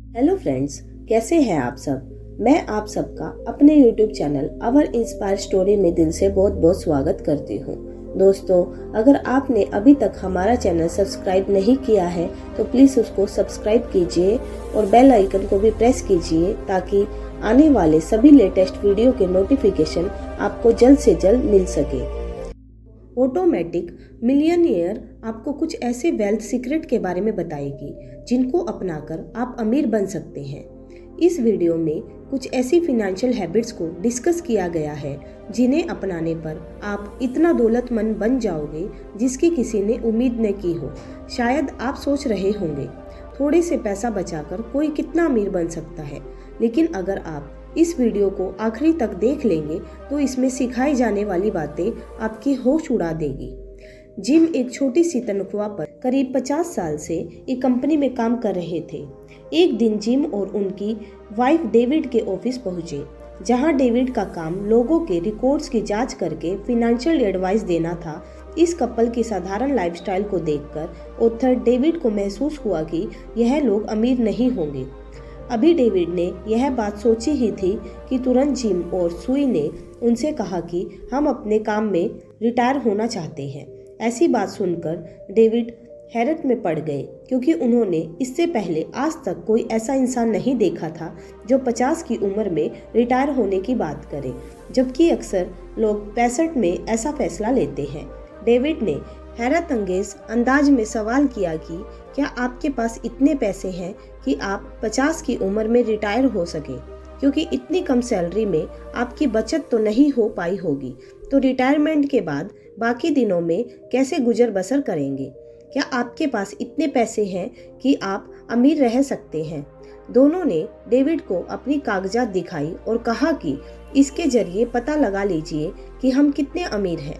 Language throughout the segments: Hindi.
हेलो फ्रेंड्स, कैसे हैं आप सब। मैं आप सबका अपने यूट्यूब चैनल अवर इंस्पायर स्टोरी में दिल से बहुत बहुत स्वागत करती हूँ। दोस्तों, अगर आपने अभी तक हमारा चैनल सब्सक्राइब नहीं किया है तो प्लीज़ उसको सब्सक्राइब कीजिए और बेल आइकन को भी प्रेस कीजिए ताकि आने वाले सभी लेटेस्ट वीडियो के नोटिफिकेशन आपको जल्द से जल्द मिल सके। ऑटोमेटिक मिलियनियर आपको कुछ ऐसे वेल्थ सीक्रेट के बारे में बताएगी जिनको अपनाकर आप अमीर बन सकते हैं। इस वीडियो में कुछ ऐसी फिनेंशियल हैबिट्स को डिस्कस किया गया है जिन्हें अपनाने पर आप इतना दौलतमंद बन जाओगे जिसकी किसी ने उम्मीद न की हो। शायद आप सोच रहे होंगे थोड़े से पैसा बचाकर कोई कितना अमीर बन सकता है, लेकिन अगर आप इस वीडियो को आखिरी तक देख लेंगे तो इसमें सिखाई जाने वाली बातें आपकी होश उड़ा देगी। जिम एक छोटी सी तनख्वाह पर करीब 50 साल से एक कंपनी में काम कर रहे थे। एक दिन जिम और उनकी वाइफ डेविड के ऑफिस पहुंचे, जहां डेविड का काम लोगों के रिकॉर्ड्स की जांच करके फिनेंशियल एडवाइस देना था। इस कपल की साधारण लाइफस्टाइल को देखकर ऑथर डेविड को महसूस हुआ कि यह लोग अमीर नहीं होंगे। अभी डेविड ने यह बात सोची ही थी कि तुरंत जिम और सुई ने उनसे कहा कि हम अपने काम में रिटायर होना चाहते हैं। ऐसी बात सुनकर डेविड हैरत में पड़ गए, क्योंकि उन्होंने इससे पहले आज तक कोई ऐसा इंसान नहीं देखा था जो 50 की उम्र में रिटायर होने की बात करे, जबकि अक्सर लोग 65 में ऐसा फैसला लेते हैं। डेविड ने हैरत अंगेज अंदाज में सवाल किया कि क्या आपके पास इतने पैसे हैं कि आप 50 की उम्र में रिटायर हो सके, क्योंकि इतनी कम सैलरी में आपकी बचत तो नहीं हो पाई होगी, तो रिटायरमेंट के बाद बाकी दिनों में कैसे गुजर बसर करेंगे। क्या आपके पास इतने पैसे हैं कि आप अमीर रह सकते हैं। दोनों ने डेविड को अपनी कागजात दिखाई और कहा कि इसके जरिए पता लगा लीजिए कि हम कितने अमीर हैं।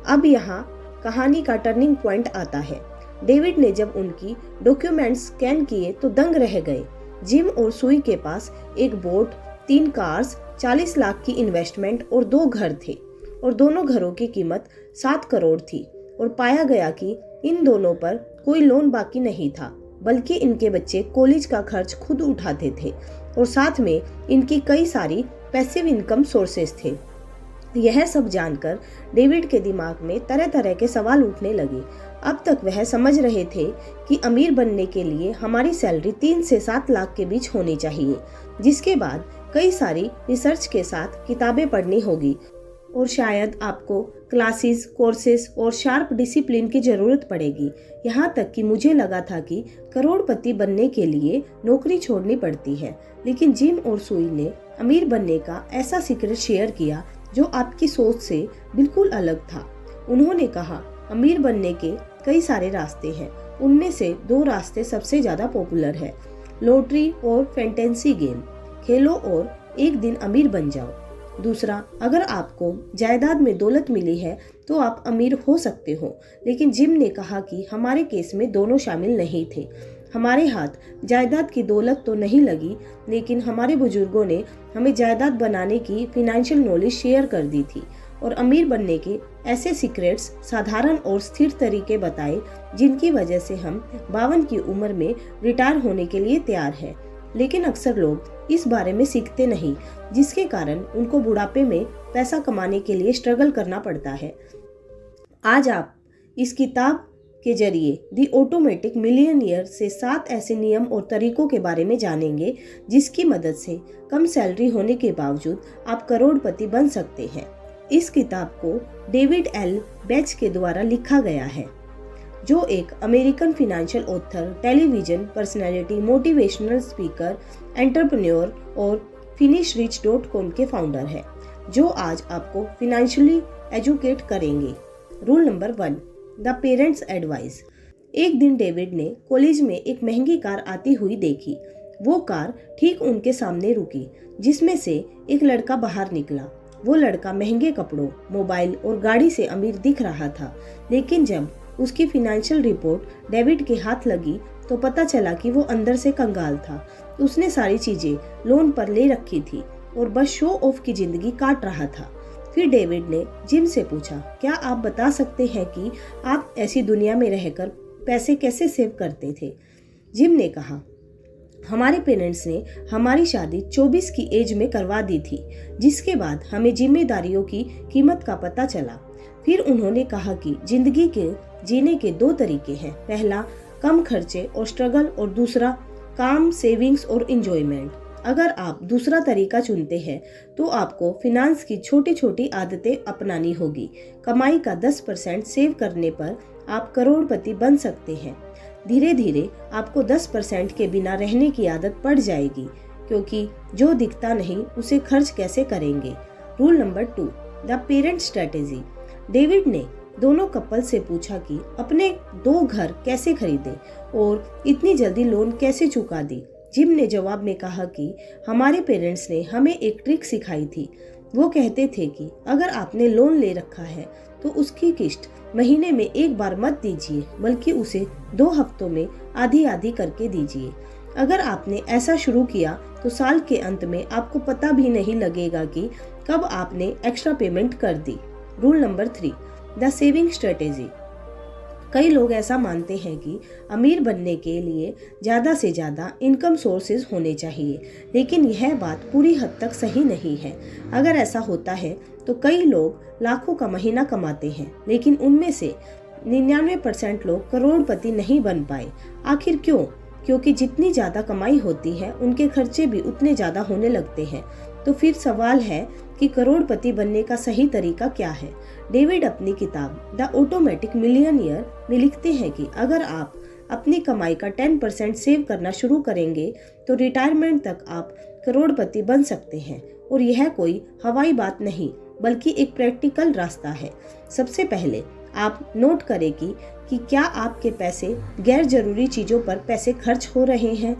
अब यहाँ कहानी का टर्निंग पॉइंट आता है। डेविड ने जब उनकी डॉक्यूमेंट्स स्कैन किए तो दंग रह गए। जिम और सुई के पास एक बोट, 3 कार्स, 40 लाख की इन्वेस्टमेंट और 2 घर थे, और दोनों घरों की कीमत 7 करोड़ थी। और पाया गया कि इन दोनों पर कोई लोन बाकी नहीं था, बल्कि इनके बच्चे कॉलेज का खर्च खुद उठाते थे, और साथ में इनकी कई सारी पैसिव इनकम सोर्सेस थे। यह सब जानकर डेविड के दिमाग में तरह तरह के सवाल उठने लगे। अब तक वह समझ रहे थे कि अमीर बनने के लिए हमारी सैलरी 3 से 7 लाख के बीच होनी चाहिए, जिसके बाद कई सारी रिसर्च के साथ किताबें पढ़नी होगी, और शायद आपको क्लासेस, कोर्सेज और शार्प डिसिप्लिन की ज़रूरत पड़ेगी। यहाँ तक कि मुझे लगा था कि करोड़पति बनने के लिए नौकरी छोड़नी पड़ती है, लेकिन जिम और सुई ने अमीर बनने का ऐसा सीक्रेट शेयर किया जो आपकी सोच से बिल्कुल अलग था। उन्होंने कहा, अमीर बनने के कई सारे रास्ते हैं, उनमें से 2 रास्ते सबसे ज़्यादा पॉपुलर है, लॉटरी और फैंटेसी गेम। खेलो और एक दिन अमीर बन जाओ। दूसरा, अगर आपको जायदाद में दौलत मिली है तो आप अमीर हो सकते हो, लेकिन जिम ने कहा कि हमारे केस में दोनों शामिल नहीं थे। हमारे हाथ जायदाद की दौलत तो नहीं लगी, लेकिन हमारे बुजुर्गों ने हमें जायदाद बनाने की फिनेंशियल नॉलेज शेयर कर दी थी, और अमीर बनने के ऐसे सीक्रेट्स, साधारण और स्थिर तरीके बताए जिनकी वजह से हम 52 की उम्र में रिटायर होने के लिए तैयार हैं। लेकिन अक्सर लोग इस बारे में सीखते नहीं, जिसके कारण उनको बुढ़ापे में पैसा कमाने के लिए स्ट्रगल करना पड़ता है। आज आप इस किताब के जरिए दी ऑटोमेटिक मिलियनियर से 7 ऐसे नियम और तरीकों के बारे में जानेंगे जिसकी मदद से कम सैलरी होने के बावजूद आप करोड़पति बन सकते हैं। इस किताब को डेविड एल बेच के द्वारा लिखा गया है, जो एक American financial author, television personality, motivational speaker, entrepreneur और finishRich.com के फाउंडर है, जो आज आपको फिनेंशियली एजुकेट करेंगे। Rule number 1, the parents advice. एक दिन डेविड ने कॉलेज में एक महंगी कार आती हुई देखी। वो कार ठीक उनके सामने रुकी, जिसमें से एक लड़का बाहर निकला। वो लड़का महंगे कपड़ों, मोबाइल और गाड़ी से अमीर दिख रहा था, लेकिन जब उसकी फिनेंशियल रिपोर्ट डेविड के हाथ लगी तो पता चला कि वो अंदर से कंगाल था। उसने सारी चीजें लोन पर ले रखी थी और बस शो ऑफ की जिंदगी काट रहा था। फिर डेविड ने जिम से पूछा, क्या आप बता सकते हैं कि आप ऐसी दुनिया में रहकर पैसे कैसे सेव करते थे। जिम ने कहा, हमारे पेरेंट्स ने हमारी शादी 24 की एज में करवा दी थी, जिसके बाद हमें जिम्मेदारियों की कीमत का पता चला। फिर उन्होंने कहा कि जिंदगी के जीने के 2 तरीके हैं, पहला कम खर्चे और स्ट्रगल, और दूसरा काम, सेविंग्स और एंजॉयमेंट। अगर आप दूसरा तरीका चुनते हैं तो आपको फिनांस की छोटी छोटी आदतें अपनानी होगी। कमाई का 10% सेव करने पर आप करोड़पति बन सकते हैं। धीरे धीरे आपको 10% के बिना रहने की आदत पड़ जाएगी, क्योंकि जो दिखता नहीं उसे खर्च कैसे करेंगे। Rule number 2, the parent strategy. David ने दोनों कपल से पूछा कि अपने 2 घर कैसे खरीदे और इतनी जल्दी लोन कैसे चुका दी। जिम ने जवाब में कहा कि हमारे पेरेंट्स ने हमें एक ट्रिक सिखाई थी। वो कहते थे कि अगर आपने लोन ले रखा है तो उसकी किस्त महीने में एक बार मत दीजिए, बल्कि उसे 2 हफ्तों में आधी आधी करके दीजिए। अगर आपने ऐसा शुरू किया तो साल के अंत में आपको पता भी नहीं लगेगा कि कब आपने एक्स्ट्रा पेमेंट कर दी। Rule number 3, the saving strategy. कई लोग ऐसा मानते हैं कि अमीर बनने के लिए ज़्यादा से ज़्यादा इनकम सोर्सेज होने चाहिए, लेकिन यह बात पूरी हद तक सही नहीं है। अगर ऐसा होता है तो कई लोग लाखों का महीना कमाते हैं, लेकिन उनमें से 99% लोग करोड़पति नहीं बन पाए। आखिर क्यों? क्योंकि जितनी ज़्यादा कमाई होती है उनके खर्चे भी उतने ज़्यादा होने लगते हैं। तो फिर सवाल है कि करोड़पति बनने का सही तरीका क्या है। डेविड अपनी किताब द ऑटोमेटिक मिलियनियर में लिखते हैं कि अगर आप अपनी कमाई का 10% सेव करना शुरू करेंगे तो रिटायरमेंट तक आप करोड़पति बन सकते हैं। और यह कोई हवाई बात नहीं, बल्कि एक प्रैक्टिकल रास्ता है। सबसे पहले आप नोट करें कि क्या आपके पैसे गैर जरूरी चीज़ों पर पैसे खर्च हो रहे हैं।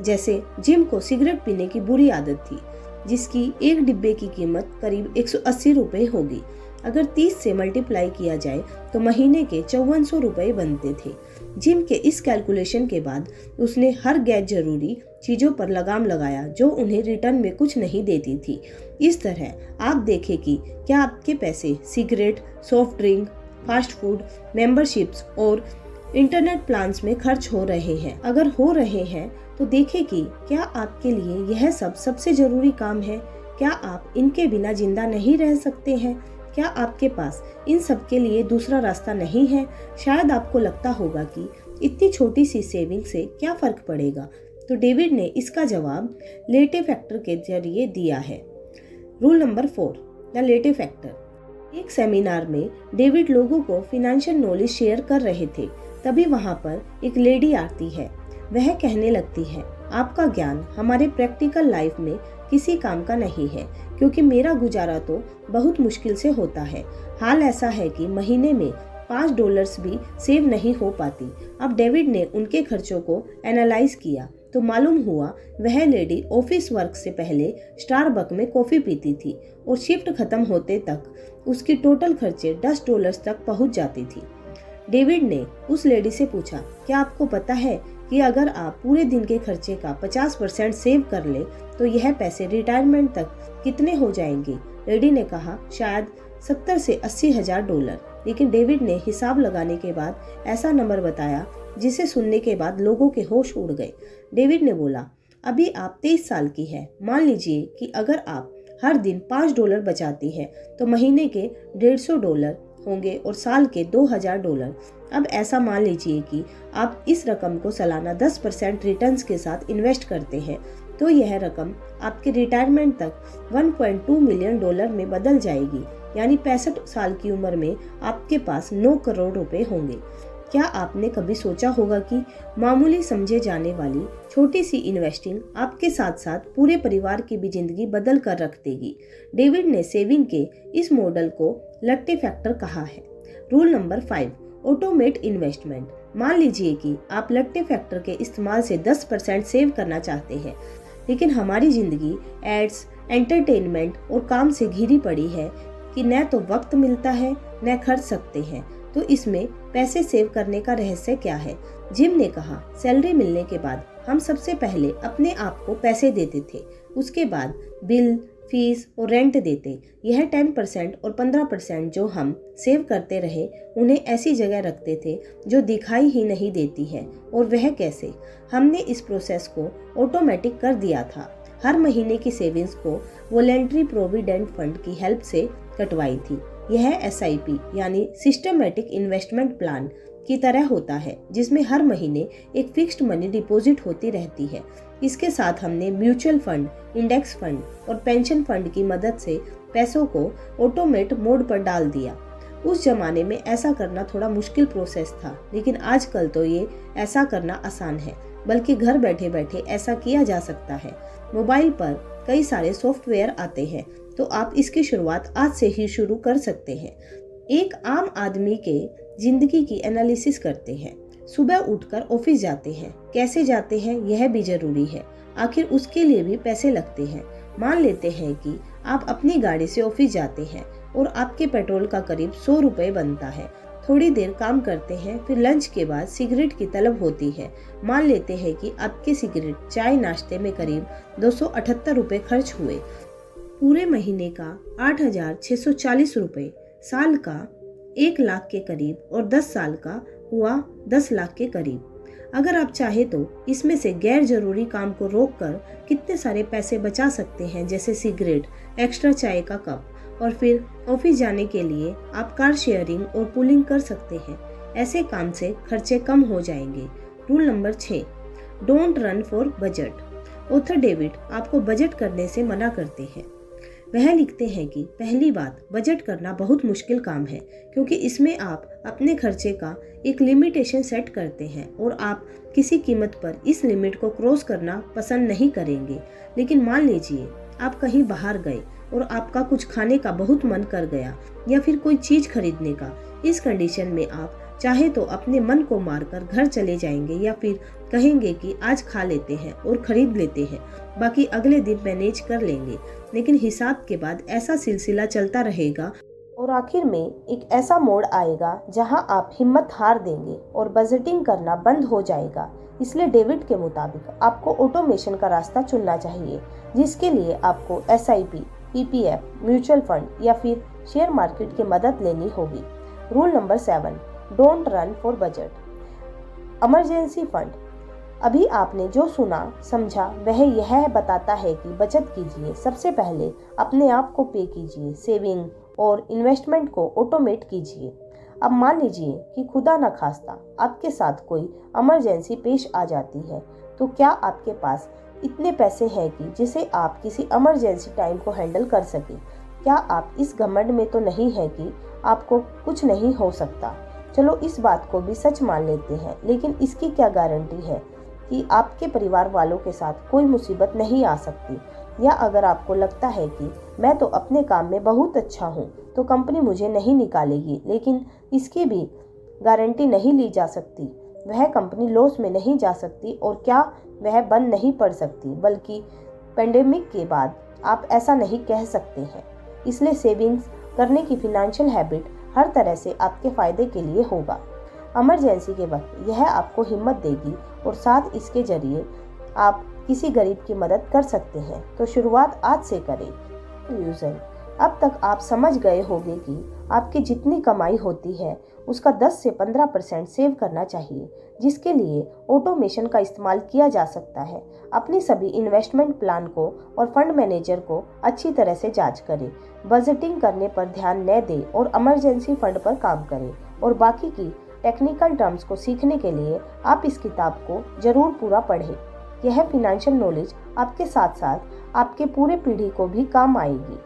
जैसे जिम को सिगरेट पीने की बुरी आदत थी, जिसकी एक डिब्बे की कीमत करीब 180 रुपये होगी। अगर 30 से मल्टीप्लाई किया जाए तो महीने के 5400 रुपये बनते थे। जिम के इस कैलकुलेशन के बाद उसने हर गैर जरूरी चीज़ों पर लगाम लगाया जो उन्हें रिटर्न में कुछ नहीं देती थी। इस तरह आप देखें कि क्या आपके पैसे cigarette, soft drink, fast food, memberships और इंटरनेट प्लान्स में खर्च हो रहे हैं। अगर हो रहे हैं तो देखें कि क्या आपके लिए यह सबसे जरूरी काम है। क्या आप इनके बिना जिंदा नहीं रह सकते हैं? क्या आपके पास इन सब के लिए दूसरा रास्ता नहीं है? शायद आपको लगता होगा कि इतनी छोटी सी सेविंग से क्या फर्क पड़ेगा, तो डेविड ने इसका जवाब लेटे फैक्टर के जरिए दिया है। रूल नंबर 4, द लेटे फैक्टर। एक सेमिनार में डेविड लोगों को फिनेंशियल नॉलेज शेयर कर रहे थे। तभी वहाँ पर एक लेडी आती है। वह कहने लगती है, आपका ज्ञान हमारे प्रैक्टिकल लाइफ में किसी काम का नहीं है, क्योंकि मेरा गुजारा तो बहुत मुश्किल से होता है। हाल ऐसा है कि महीने में $5 भी सेव नहीं हो पाती। अब डेविड ने उनके खर्चों को एनालाइज किया तो मालूम हुआ वह लेडी ऑफिस वर्क से पहले स्टारबक में कॉफ़ी पीती थी और शिफ्ट खत्म होते तक उसकी टोटल खर्चे $10 तक पहुंच जाती थी। डेविड ने उस लेडी से पूछा, क्या आपको पता है कि अगर आप पूरे दिन के खर्चे का 50% सेव कर ले तो यह पैसे रिटायरमेंट तक कितने हो जाएंगे? लेडी ने कहा, शायद 70 से 80 हजार $। लेकिन डेविड ने हिसाब लगाने के बाद ऐसा नंबर बताया जिसे सुनने के बाद लोगों के होश उड़ गए। डेविड ने बोला, अभी आप 23 साल की है। मान लीजिए कि अगर आप हर दिन $5 बचाती है तो महीने के $150 होंगे और साल के $2000। अब ऐसा मान लीजिए कि आप इस रकम को सालाना 10% रिटर्न्स के साथ इन्वेस्ट करते हैं, तो यह रकम आपके रिटायरमेंट तक $1.2 मिलियन में बदल जाएगी। यानी 65 साल की उम्र में आपके पास 9 करोड़ रुपए होंगे। क्या आपने कभी सोचा होगा कि मामूली समझे जाने वाली छोटी सी इन्वेस्टिंग आपके साथ साथ पूरे परिवार की भी जिंदगी बदल कर रख देगी? डेविड ने सेविंग के इस मॉडल को लट्टे फैक्टर कहा है। Rule number 5, automate investment. मान लीजिए कि आप लट्टे फैक्टर के इस्तेमाल से 10% सेव करना चाहते हैं, लेकिन हमारी जिंदगी एड्स, एंटरटेनमेंट और काम से घिरी पड़ी है कि न तो वक्त मिलता है न खर्च सकते हैं। तो इसमें पैसे सेव करने का रहस्य क्या है? जिम ने कहा, सैलरी मिलने के बाद हम सबसे पहले अपने आप को पैसे देते थे। उसके बाद बिल, फीस और रेंट देते। यह 10% और 15% जो हम सेव करते रहे उन्हें ऐसी जगह रखते थे जो दिखाई ही नहीं देती है। और वह कैसे? हमने इस प्रोसेस को ऑटोमेटिक कर दिया था। हर महीने की सेविंग्स को वॉलेंट्री प्रोविडेंट फंड की हेल्प से कटवाई थी। यह SIP यानी सिस्टमेटिक इन्वेस्टमेंट प्लान की तरह होता है, जिसमें हर महीने एक फिक्स्ड मनी डिपॉजिट होती रहती है। इसके साथ हमने म्यूचुअल फंड, इंडेक्स फंड और पेंशन फंड की मदद से पैसों को ऑटोमेट मोड पर डाल दिया। उस जमाने में ऐसा करना थोड़ा मुश्किल प्रोसेस था, लेकिन आजकल तो ये ऐसा करना आसान है, बल्कि घर बैठे बैठे ऐसा किया जा सकता है। मोबाइल पर कई सारे सॉफ्टवेयर आते हैं, तो आप इसकी शुरुआत आज से ही शुरू कर सकते हैं। एक आम आदमी के जिंदगी की एनालिसिस करते हैं। सुबह उठकर ऑफिस जाते हैं, कैसे जाते हैं यह भी जरूरी है, आखिर उसके लिए भी पैसे लगते हैं। मान लेते हैं कि आप अपनी गाड़ी से ऑफिस जाते हैं और आपके पेट्रोल का करीब 100 रुपये बनता है। थोड़ी देर काम करते हैं, फिर लंच के बाद सिगरेट की तलब होती है। मान लेते हैं कि आपके सिगरेट, चाय, नाश्ते में करीब 278 रुपये खर्च हुए। पूरे महीने का 8,640 रुपये, साल का 1 लाख के करीब और 10 साल का हुआ 10 लाख के करीब। अगर आप चाहे तो इसमें से गैर जरूरी काम को रोककर कितने सारे पैसे बचा सकते हैं, जैसे सिगरेट, एक्स्ट्रा चाय का कप। और फिर ऑफिस जाने के लिए आप कार शेयरिंग और पूलिंग कर सकते हैं। ऐसे काम से खर्चे कम हो जाएंगे। Rule number 6, don't run for budget. Author David आपको बजट करने से मना करते हैं। वह लिखते हैं कि पहली बात, बजट करना बहुत मुश्किल काम है, क्योंकि इसमें आप अपने खर्चे का एक लिमिटेशन सेट करते हैं और आप किसी कीमत पर इस लिमिट को क्रॉस करना पसंद नहीं करेंगे। लेकिन मान लीजिए आप कहीं बाहर गए और आपका कुछ खाने का बहुत मन कर गया, या फिर कोई चीज खरीदने का। इस कंडीशन में आप चाहे तो अपने मन को मारकर घर चले जाएंगे, या फिर कहेंगे कि आज खा लेते हैं और खरीद लेते हैं, बाकी अगले दिन मैनेज कर लेंगे। लेकिन हिसाब के बाद ऐसा सिलसिला चलता रहेगा और आखिर में एक ऐसा मोड़ आएगा जहां आप हिम्मत हार देंगे और बजटिंग करना बंद हो जाएगा। इसलिए डेविड के मुताबिक आपको ऑटोमेशन का रास्ता चुनना चाहिए, जिसके लिए आपको SIP, PPF, म्यूचुअल फंड या फिर शेयर मार्केट की मदद लेनी होगी। Rule number 7, don't run for budget. Emergency fund. अभी आपने जो सुना समझा वह यह बताता है कि बचत कीजिए। सबसे पहले अपने आप को पे कीजिए, सेविंग और इन्वेस्टमेंट को ऑटोमेट कीजिए। अब मान लीजिए कि खुदा न खास्ता आपके साथ कोई इमरजेंसी पेश आ जाती है, तो क्या आपके पास इतने पैसे हैं कि जिसे आप किसी इमरजेंसी टाइम को हैंडल कर सके? क्या आप इस घमंड में तो नहीं है कि आपको कुछ नहीं हो सकता? चलो इस बात को भी सच मान लेते हैं, लेकिन इसकी क्या गारंटी है कि आपके परिवार वालों के साथ कोई मुसीबत नहीं आ सकती? या अगर आपको लगता है कि मैं तो अपने काम में बहुत अच्छा हूँ तो कंपनी मुझे नहीं निकालेगी, लेकिन इसकी भी गारंटी नहीं ली जा सकती। वह कंपनी लॉस में नहीं जा सकती और क्या वह बंद नहीं पड़ सकती, बल्कि पेंडेमिक के बाद आप ऐसा नहीं कह सकते हैं। इसलिए सेविंग्स करने की फिनेंशियल हैबिट हर तरह से आपके फायदे के लिए होगा। इमरजेंसी के वक्त यह आपको हिम्मत देगी और साथ इसके जरिए आप किसी गरीब की मदद कर सकते हैं। तो शुरुआत आज से करें। कंक्लूजन, अब तक आप समझ गए होंगे कि आपकी जितनी कमाई होती है उसका 10 से 15% सेव करना चाहिए, जिसके लिए ऑटोमेशन का इस्तेमाल किया जा सकता है। अपनी सभी इन्वेस्टमेंट प्लान को और फंड मैनेजर को अच्छी तरह से जांच करें, बजटिंग करने पर ध्यान न दें और इमरजेंसी फंड पर काम करें। और बाकी की टेक्निकल टर्म्स को सीखने के लिए आप इस किताब को जरूर पूरा पढ़ें। यह फिनेंशियल नॉलेज आपके साथ साथ आपके पूरे पीढ़ी को भी काम आएगी।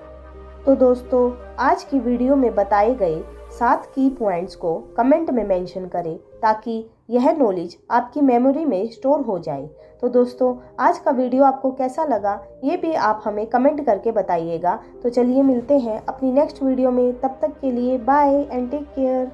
तो दोस्तों, आज की वीडियो में बताए गए 7 की पॉइंट्स को कमेंट में मेंशन करें, ताकि यह नॉलेज आपकी मेमोरी में स्टोर हो जाए। तो दोस्तों, आज का वीडियो आपको कैसा लगा ये भी आप हमें कमेंट करके बताइएगा। तो चलिए मिलते हैं अपनी नेक्स्ट वीडियो में। तब तक के लिए बाय एंड टेक केयर।